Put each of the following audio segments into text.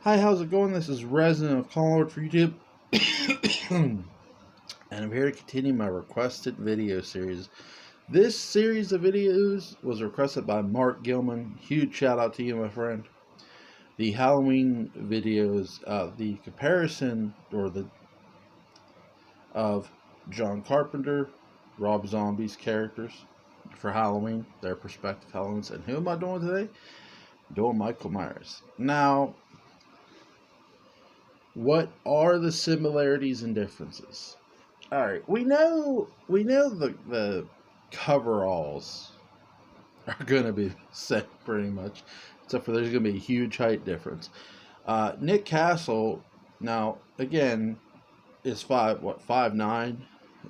Hi, how's it going? This is Resident of Collinwood for YouTube. And I'm here to continue my requested video series. This series of videos was requested by Mark Gilman. Huge shout out to you, my friend. The Halloween videos, the comparison of John Carpenter, Rob Zombie's characters for Halloween, their perspective Halloweens. And who am I doing today? Doing Michael Myers. Now, what are the similarities and differences? All right, we know the coveralls are going to be the same pretty much, except for there's going to be a huge height difference. Nick Castle, now again, is 5'9".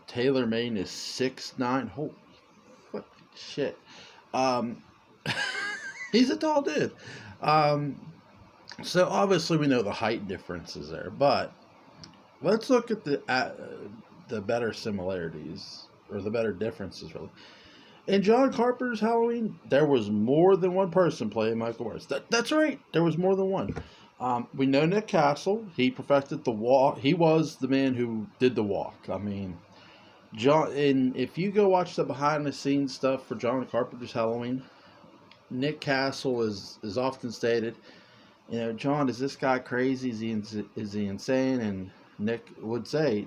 Taylor Maine is 6'9". Holy fuck, shit. Um, he's a tall dude. So obviously we know the height differences there, but let's look at the better similarities, or the better differences really. In John Carpenter's Halloween, there was more than one person playing Michael Myers. That's right, there was more than one. We know Nick Castle. He perfected the walk. He was the man who did the walk. I mean, and if you go watch the behind the scenes stuff for John Carpenter's Halloween, Nick Castle is often stated, you know, John, is this guy crazy? Is he insane? And Nick would say,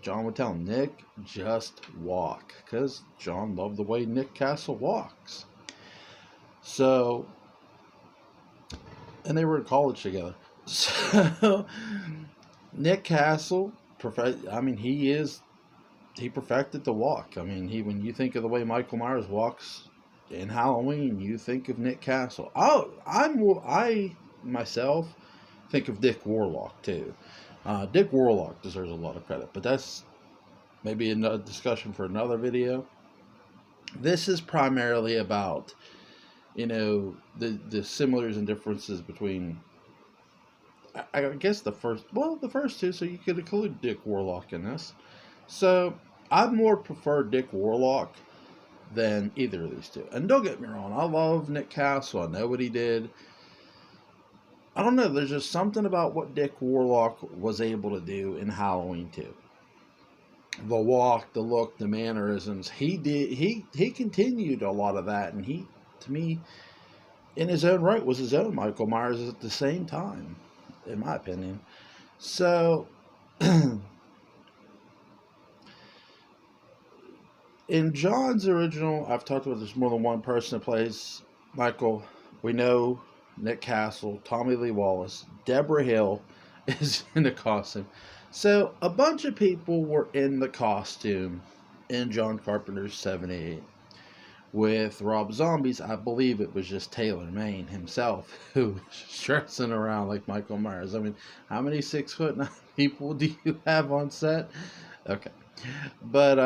John would tell him, Nick, just walk. Because John loved the way Nick Castle walks. So, and they were in college together. So, Nick Castle, he perfected the walk. I mean, when you think of the way Michael Myers walks in Halloween, you think of Nick Castle. I myself think of Dick Warlock too. Dick Warlock deserves a lot of credit, but that's maybe another discussion for another video. This is primarily about, you know, the similarities and differences between, I guess the first two, so you could include Dick Warlock in this. So I more prefer Dick Warlock than either of these two. And don't get me wrong, I love Nick Castle. I know what he did. I don't know, there's just something about what Dick Warlock was able to do in Halloween 2. The walk, the look, the mannerisms. He continued a lot of that, and he, to me, in his own right, was his own Michael Myers at the same time, in my opinion. So, in John's original, I've talked about there's more than one person that plays Michael. We know Nick Castle, Tommy Lee Wallace, Deborah Hill is in the costume. So a bunch of people were in the costume in John Carpenter's 78. With Rob Zombie's, I believe it was just Taylor Maine himself who was dressing around like Michael Myers. I mean, how many 6'9" people do you have on set? Okay. But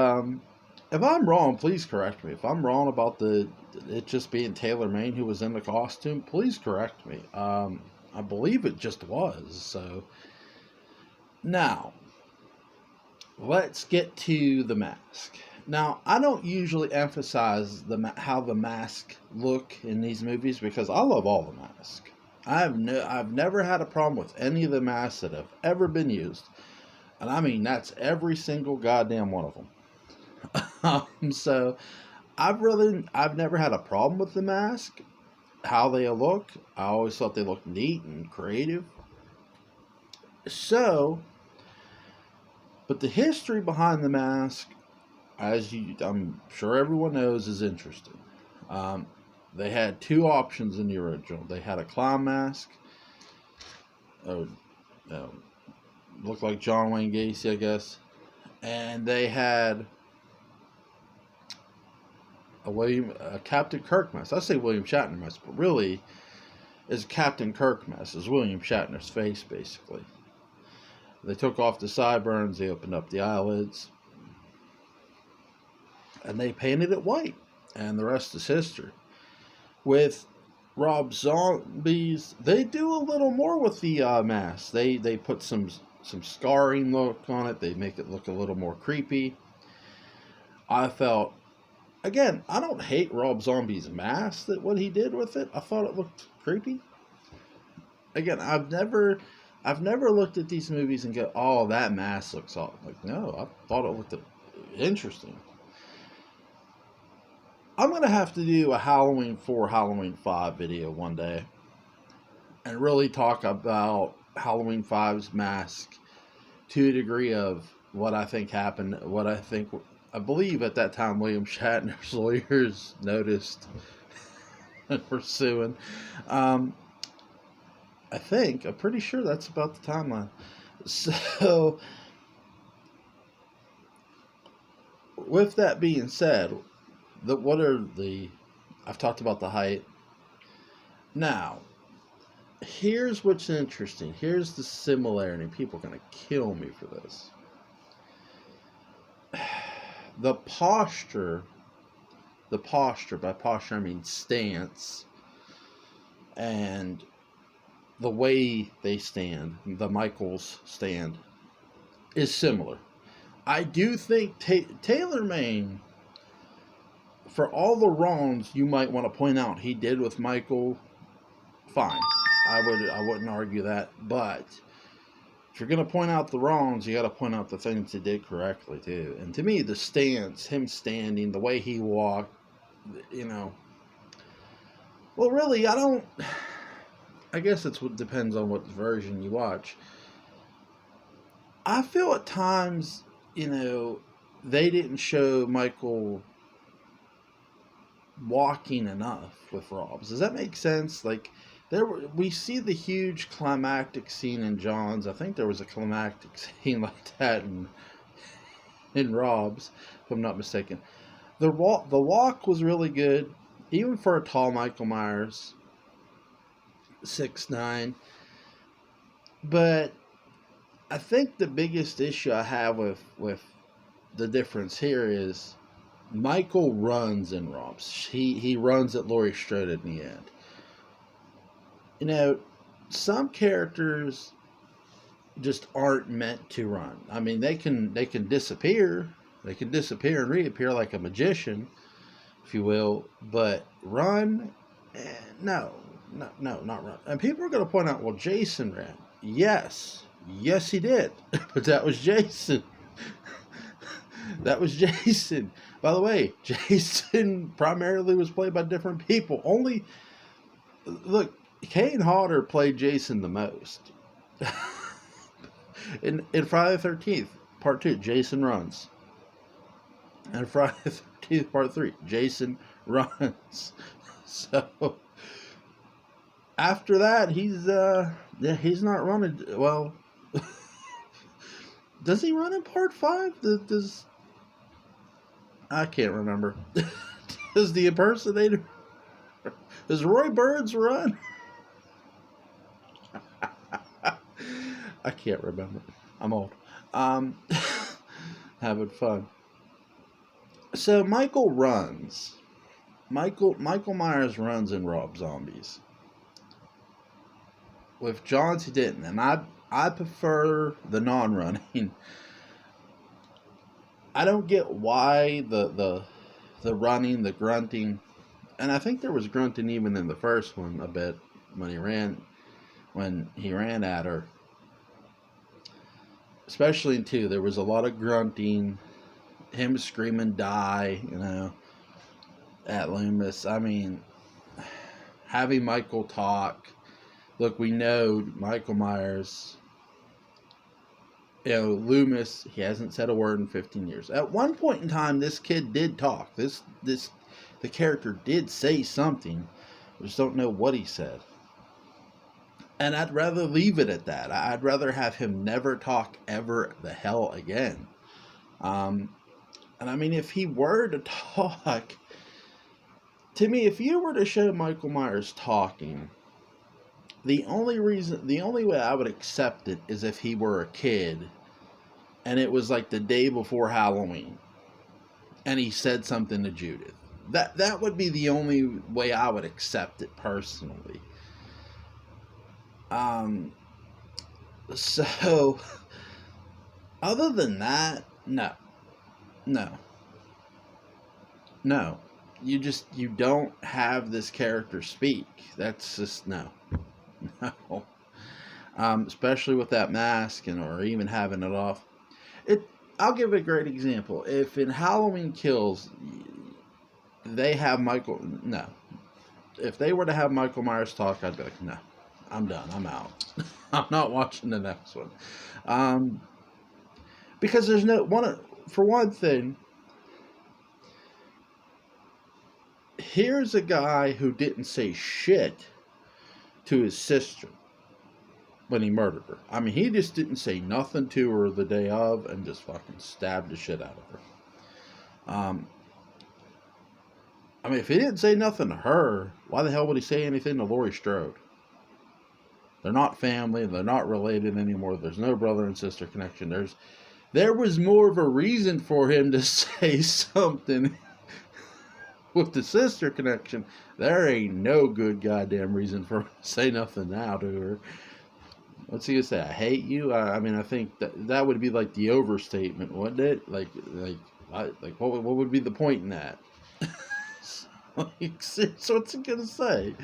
if I'm wrong, please correct me. If I'm wrong about it just being Taylor Maine who was in the costume, please correct me. I believe it just was. So now, let's get to the mask. Now, I don't usually emphasize how the mask look in these movies because I love all the masks. I've never had a problem with any of the masks that have ever been used, and I mean that's every single goddamn one of them. So I've never had a problem with the mask, how they look. I always thought they looked neat and creative. So, but the history behind the mask, I'm sure everyone knows, is interesting. They had two options in the original. They had a clown mask, looked like John Wayne Gacy, I guess, and they had a Captain Kirk mask. I say William Shatner mask, but really is Captain Kirk mask. Is William Shatner's face, basically. They took off the sideburns, they opened up the eyelids, and they painted it white. And the rest is history. With Rob Zombie's, they do a little more with the mask. They put some scarring look on it. They make it look a little more creepy. I felt, again, I don't hate Rob Zombie's mask, that what he did with it. I thought it looked creepy. again, I've never looked at these movies and go, "Oh, that mask looks all like." No, I thought it looked interesting. I'm gonna have to do a Halloween 4, Halloween 5 video one day, and really talk about Halloween 5's mask to a degree of what I think happened, what I believe at that time William Shatner's lawyers noticed and were suing. Um, I'm pretty sure that's about the timeline. So, with that being said, what are the? I've talked about the height. Now, here's what's interesting. Here's the similarity. People are gonna kill me for this. The posture. By posture I mean stance, and the way they stand, the Michaels stand, is similar. I do think Taylor Maine, for all the wrongs you might want to point out he did with Michael, fine. I wouldn't argue that, but if you're gonna point out the wrongs, you got to point out the things he did correctly too. And to me, the stance, him standing, the way he walked, well, really, I guess it depends on what version you watch. I feel at times, they didn't show Michael walking enough with Rob's. Does that make sense? Like, we see the huge climactic scene in John's. I think there was a climactic scene like that in Rob's, if I'm not mistaken. The walk was really good, even for a tall Michael Myers, 6'9". But I think the biggest issue I have with the difference here is Michael runs in Rob's. He runs at Laurie Strode in the end. Some characters just aren't meant to run. I mean, they can disappear. They can disappear and reappear like a magician, if you will. But run, no, not run. And people are going to point out, well, Jason ran. Yes, he did. But that was Jason. That was Jason. By the way, Jason primarily was played by different people. Look, Kane Hodder played Jason the most. in Friday the 13th, Part 2, Jason runs. And Friday the 13th, Part 3, Jason runs. So, after that, he's not running. Well, does he run in Part 5? I can't remember. Does the impersonator... Does Roy Burns run? I can't remember. I'm old. Having fun. So Michael runs. Michael Myers runs in Rob Zombies. With Johns, he didn't, and I prefer the non-running. I don't get why the running, the grunting, and I think there was grunting even in the first one a bit when he ran at her. Especially in 2, there was a lot of grunting, him screaming "die," at Loomis. I mean, having Michael talk. Look, we know Michael Myers. Loomis, he hasn't said a word in 15 years. At one point in time, this kid did talk. The character did say something. We just don't know what he said. And I'd rather leave it at that. I'd rather have him never talk ever the hell again. And I mean, if he were to talk, to me, if you were to show Michael Myers talking, the only way I would accept it is if he were a kid and it was like the day before Halloween and he said something to Judith. That would be the only way I would accept it personally. So other than that, no. You don't have this character speak. That's just no. especially with that mask and or even having it off. It. I'll give a great example. If in Halloween Kills they have Michael, no. If they were to have Michael Myers talk, I'd be like, no, I'm done. I'm out. I'm not watching the next one. Because there's no one. For one thing, here's a guy who didn't say shit to his sister when he murdered her. I mean, he just didn't say nothing to her the day of and just fucking stabbed the shit out of her. I mean, if he didn't say nothing to her, why the hell would he say anything to Laurie Strode? They're not family. They're not related anymore. There's no brother and sister connection. There was more of a reason for him to say something with the sister connection. There ain't no good goddamn reason for him to say nothing now to her. What's he gonna say? I hate you. I mean, I think that would be like the overstatement, wouldn't it? Like what would be the point in that? So what's he gonna say?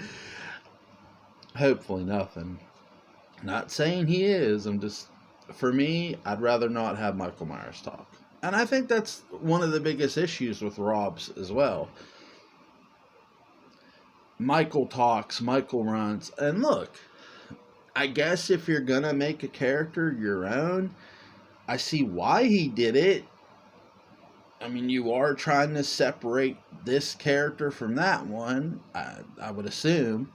Hopefully nothing. Not saying he is. For me, I'd rather not have Michael Myers talk. And I think that's one of the biggest issues with Rob's as well. Michael talks, Michael runs, and look, I guess if you're gonna make a character your own, I see why he did it. I mean, you are trying to separate this character from that one, I would assume.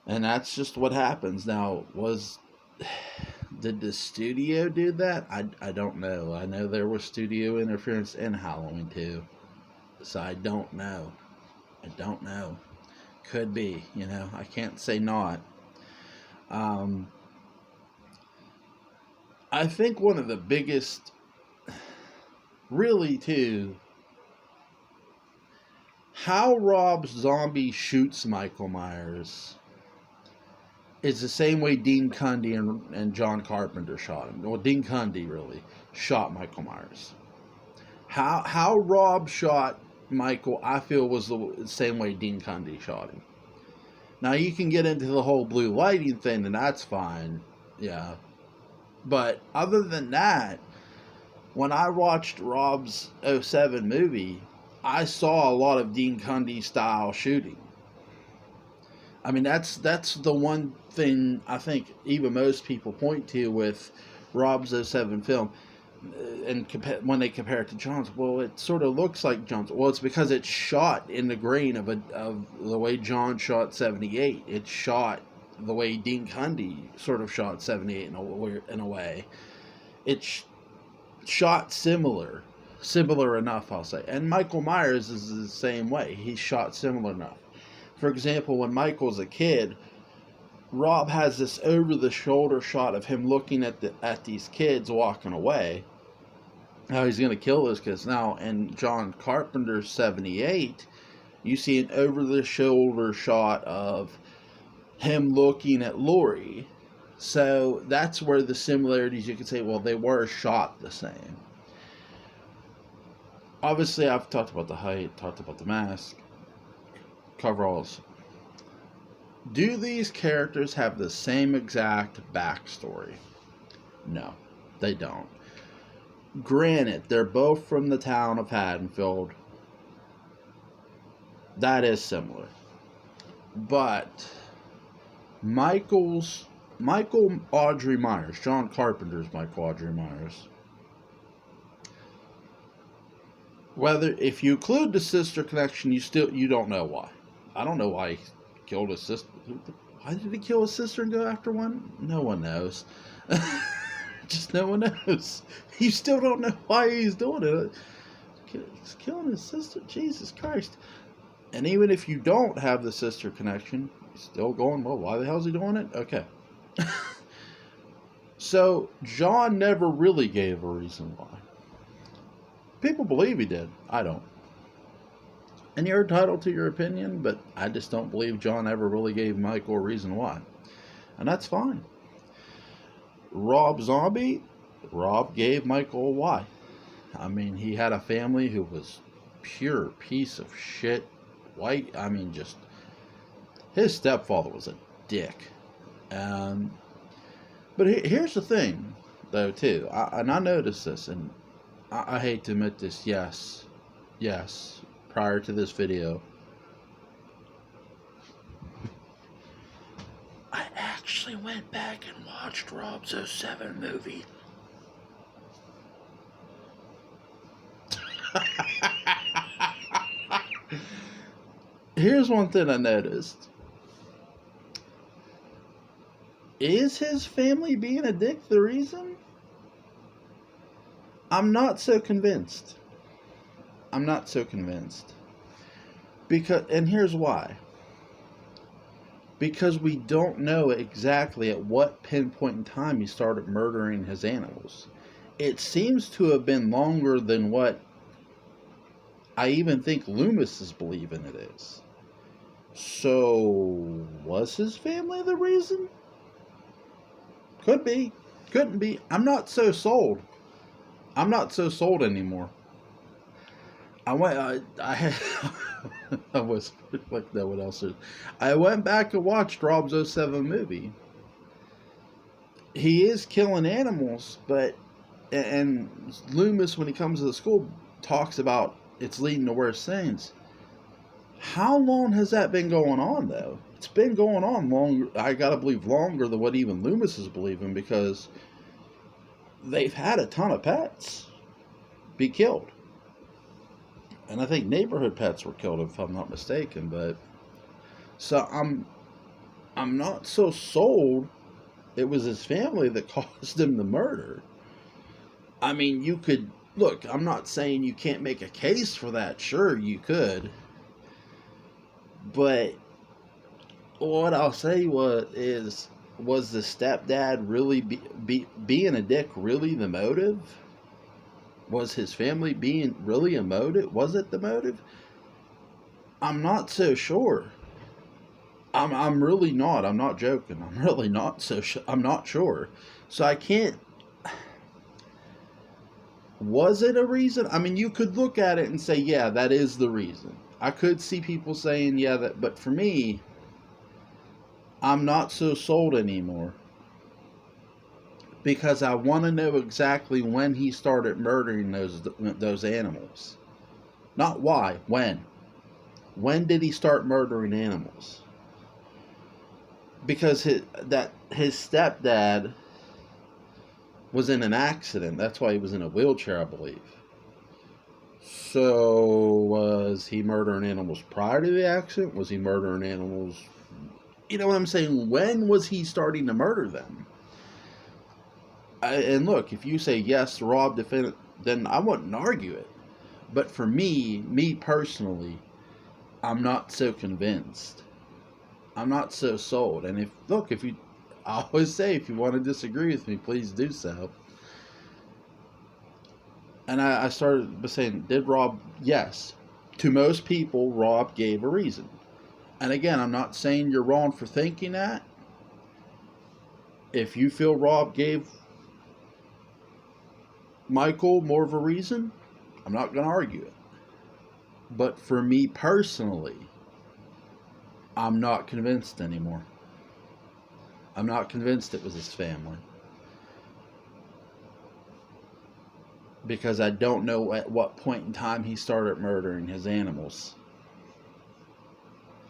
And that's just what happens. Now, did the studio do that? I don't know. I know there was studio interference in Halloween 2. So I don't know. Could be, I can't say not. I think one of the biggest, really too, how Rob Zombie shoots Michael Myers is the same way Dean Cundy and John Carpenter shot him. Well, Dean Cundy really shot Michael Myers. How Rob shot Michael, I feel, was the same way Dean Cundy shot him. Now, you can get into the whole blue lighting thing, and that's fine. Yeah. But other than that, when I watched Rob's 07 movie, I saw a lot of Dean Cundy style shooting. I mean, that's the one thing I think even most people point to with Rob's 07 film, and when they compare it to John's, well, it sort of looks like John's. Well, it's because it's shot in the grain of the way John shot 78. It's shot the way Dean Cundy sort of shot 78 in a way. It's shot similar enough, I'll say. And Michael Myers is the same way. He's shot similar enough. For example, when Michael's a kid, Rob has this over-the-shoulder shot of him looking at these kids walking away. How he's going to kill those kids. Now, in John Carpenter's 78, you see an over-the-shoulder shot of him looking at Laurie. So that's where the similarities, you could say, well, they were shot the same. Obviously, I've talked about the height, talked about the mask, coveralls. Do these characters have the same exact backstory? No, they don't. Granted, they're both from the town of Haddonfield. That is similar. But Michael Audrey Myers, John Carpenter's Michael Audrey Myers, if you include the sister connection, you don't know why. I don't know why he killed his sister. Why did he kill his sister and go after one? No one knows. Just no one knows. You still don't know why he's doing it. He's killing his sister. Jesus Christ. And even if you don't have the sister connection, you're still going, well, why the hell is he doing it? Okay. So, John never really gave a reason why. People believe he did. I don't. And you're entitled to your opinion, but I just don't believe John ever really gave Michael a reason why. And that's fine. Rob Zombie, Rob gave Michael a why. I mean, he had a family who was pure piece of shit. White, I mean, just, his stepfather was a dick. But here's the thing, though, too. And I noticed this, and I hate to admit this. Yes. Prior to this video, I actually went back and watched Rob's '07 movie. Here's one thing I noticed. Is his family being a dick the reason? I'm not so convinced. And here's why. Because we don't know exactly at what pinpoint in time he started murdering his animals. It seems to have been longer than what I even think Loomis is believing it is. So, was his family the reason? Could be. Couldn't be. I'm not so sold anymore. I was like, no one else is. I went back and watched Rob's '07 movie. He is killing animals, and Loomis, when he comes to the school, talks about it's leading to worse things. How long has that been going on, though? It's been going on longer. I gotta believe longer than what even Loomis is believing, because they've had a ton of pets be killed. And I think neighborhood pets were killed, if I'm not mistaken. But so I'm not so sold it was his family that caused him the murder. I mean, you could look. I'm not saying you can't make a case for that. Sure, you could. But what I'll say was the stepdad really being a dick really the motive? Was his family being really a motive? Was it the motive? I'm not so sure. I'm really not. I'm not joking. I'm really not so sure. I'm not sure. So I can't. Was it a reason? I mean, you could look at it and say, yeah, that is the reason. I could see people saying, yeah, that. But for me, I'm not so sold anymore. Because I want to know exactly when he started murdering those animals. Not why, when. When did he start murdering animals? Because his stepdad was in an accident. That's why he was in a wheelchair, I believe. So, was he murdering animals prior to the accident? Was he murdering animals? You know what I'm saying? When was he starting to murder them? And look, if you say yes, Rob defended, then I wouldn't argue it. But for me personally, I'm not so convinced. I'm not so sold. And I always say, if you want to disagree with me, please do so. And I started by saying, did Rob? Yes. To most people, Rob gave a reason. And again, I'm not saying you're wrong for thinking that. If you feel Rob gave Michael more of a reason, I'm not going to argue it. But for me personally, I'm not convinced anymore. I'm not convinced it was his family. Because I don't know at what point in time he started murdering his animals.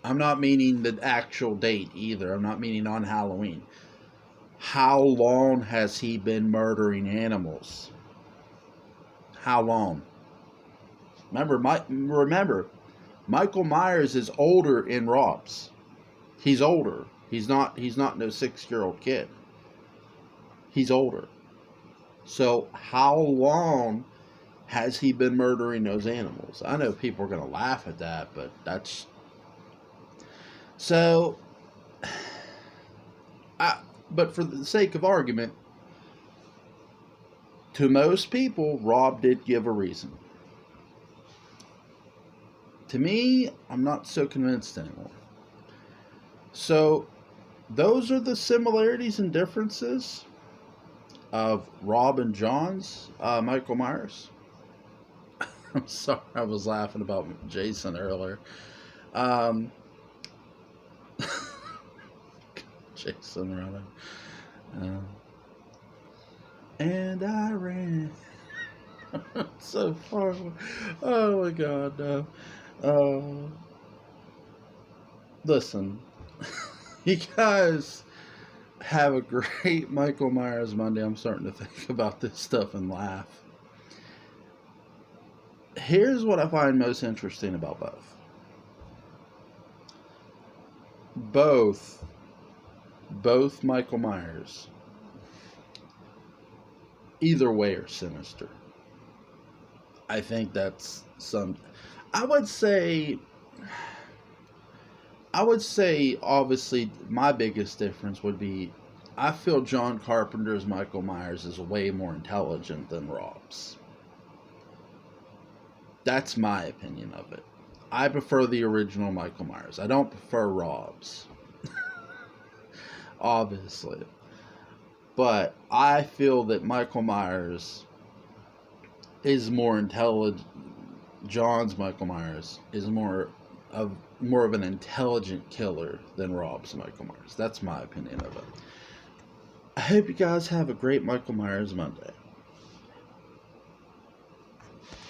I'm not meaning the actual date either. I'm not meaning on Halloween. How long has he been murdering animals? How long? Remember, Michael Myers is older in Rob's. He's older. He's not no 6-year-old kid. He's older. So how long has he been murdering those animals? I know people are going to laugh at that, but that's... So, but for the sake of argument, to most people, Rob did give a reason. To me, I'm not so convinced anymore. So, those are the similarities and differences of Rob and John's Michael Myers. I'm sorry, I was laughing about Jason earlier. Jason running. and I ran so far away. Oh my God, no. Listen, you guys have a great Michael Myers Monday. I'm starting to think about this stuff and laugh. Here's what I find most interesting about both. Both Michael Myers, either way, are sinister. I think that's some. I would say. Obviously, my biggest difference would be, I feel John Carpenter's Michael Myers is way more intelligent than Rob's. That's my opinion of it. I prefer the original Michael Myers. I don't prefer Rob's. Obviously. But I feel that Michael Myers is more intelligent. John's Michael Myers is more of an intelligent killer than Rob's Michael Myers. That's my opinion of it. I hope you guys have a great Michael Myers Monday.